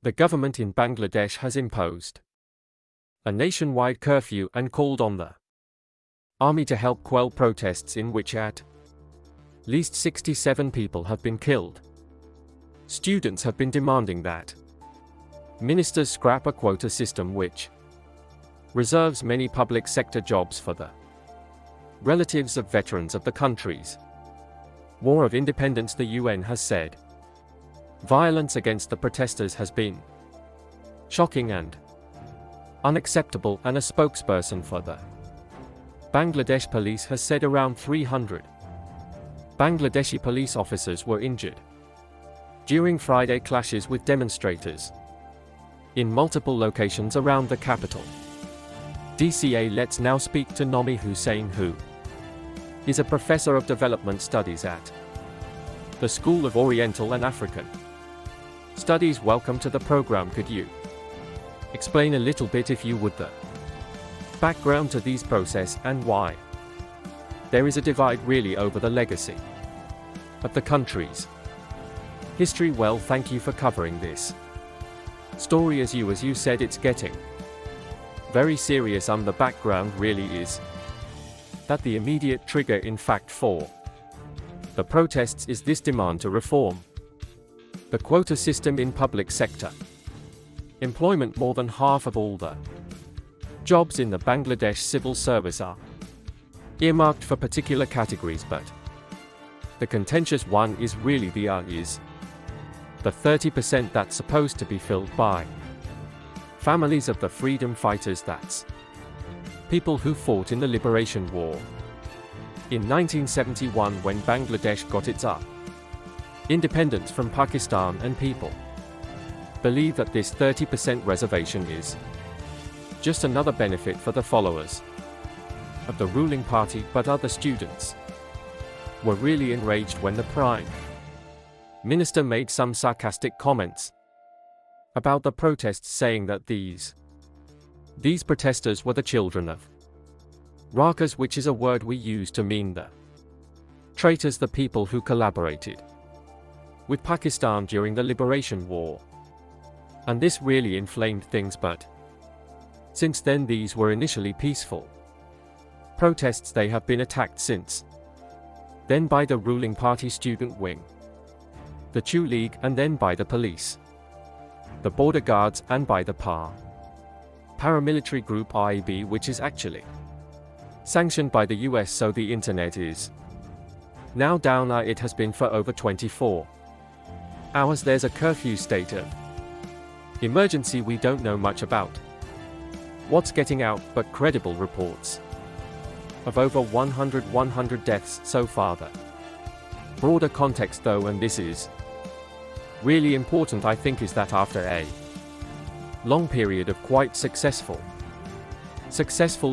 The government in Bangladesh has imposed a nationwide curfew and called on the army to help quell protests in which at least 67 people have been killed. Students have been demanding that ministers scrap a quota system which reserves many public sector jobs for the relatives of veterans of the country's war of independence. The UN has said violence against the protesters has been shocking and unacceptable, and a spokesperson for the Bangladesh police has said around 300 Bangladeshi police officers were injured during Friday clashes with demonstrators in multiple locations around the capital. DCA. Let's now speak to Nami Hussein, who is a professor of development studies at the School of Oriental and African Studies. Welcome to the program. Could you explain a little bit, if you would, the background to these process and why there is a divide really over the legacy of the country's history? Well, thank you for covering this story. As you said, it's getting very serious. The background really is that the immediate trigger, in fact, for the protests is this demand to reform the quota system in public sector employment. More than half of all the jobs in the Bangladesh civil service are earmarked for particular categories, but the contentious one is really the 30% that's supposed to be filled by families of the freedom fighters. That's people who fought in the liberation war in 1971 when Bangladesh got its independence from Pakistan, and people believe that this 30% reservation is just another benefit for the followers of the ruling party. But other students were really enraged when the Prime Minister made some sarcastic comments about the protests, saying that these protesters were the children of Rakas, which is a word we use to mean the traitors, the people who collaborated with Pakistan during the liberation war. And this really inflamed things, but since then these were initially peaceful protests. They have been attacked since then by the ruling party student wing, the Chu League, and then by the police, the border guards, and by the paramilitary group IEB, which is actually sanctioned by the US. So the internet is now down. It has been for over 24 hours. There's a curfew state of emergency. We don't know much about what's getting out, but credible reports of over 100 deaths so far. The broader context, though, and this is really important, I think, is that after a long period of quite successful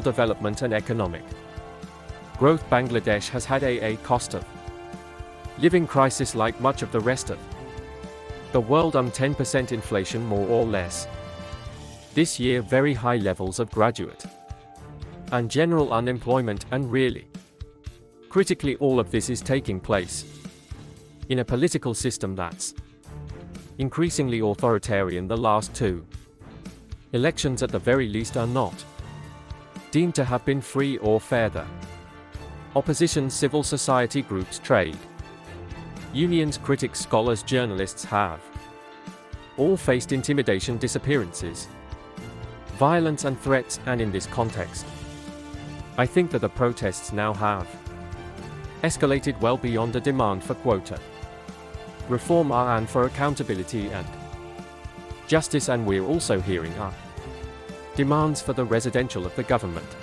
development and economic growth, Bangladesh has had a cost of living crisis like much of the rest of the world. 10% inflation more or less this year, very high levels of graduate and general unemployment, and really critically, all of this is taking place in a political system that's increasingly authoritarian. The last two elections, at the very least, are not deemed to have been free or fair. The opposition, civil society groups, trade unions, critics, scholars, journalists have all faced intimidation, disappearances, violence, and threats. And in this context, I think that the protests now have escalated well beyond a demand for quota reform and for accountability and justice. And we're also hearing demands for the residential of the government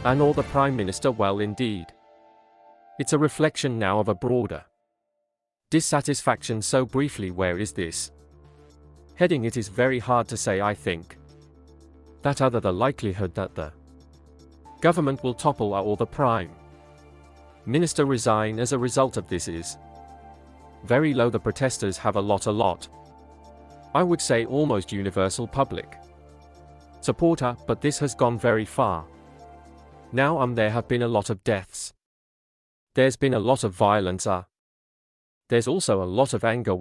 and or the Prime Minister. Well, indeed, it's a reflection now of a broader dissatisfaction. So briefly, where is this heading? It is very hard to say. I think that the likelihood that the government will topple or the Prime Minister resign as a result of this is very low. The protesters have a lot, I would say almost universal public support, but this has gone very far. Now there have been a lot of deaths. There's been a lot of violence. There's also a lot of anger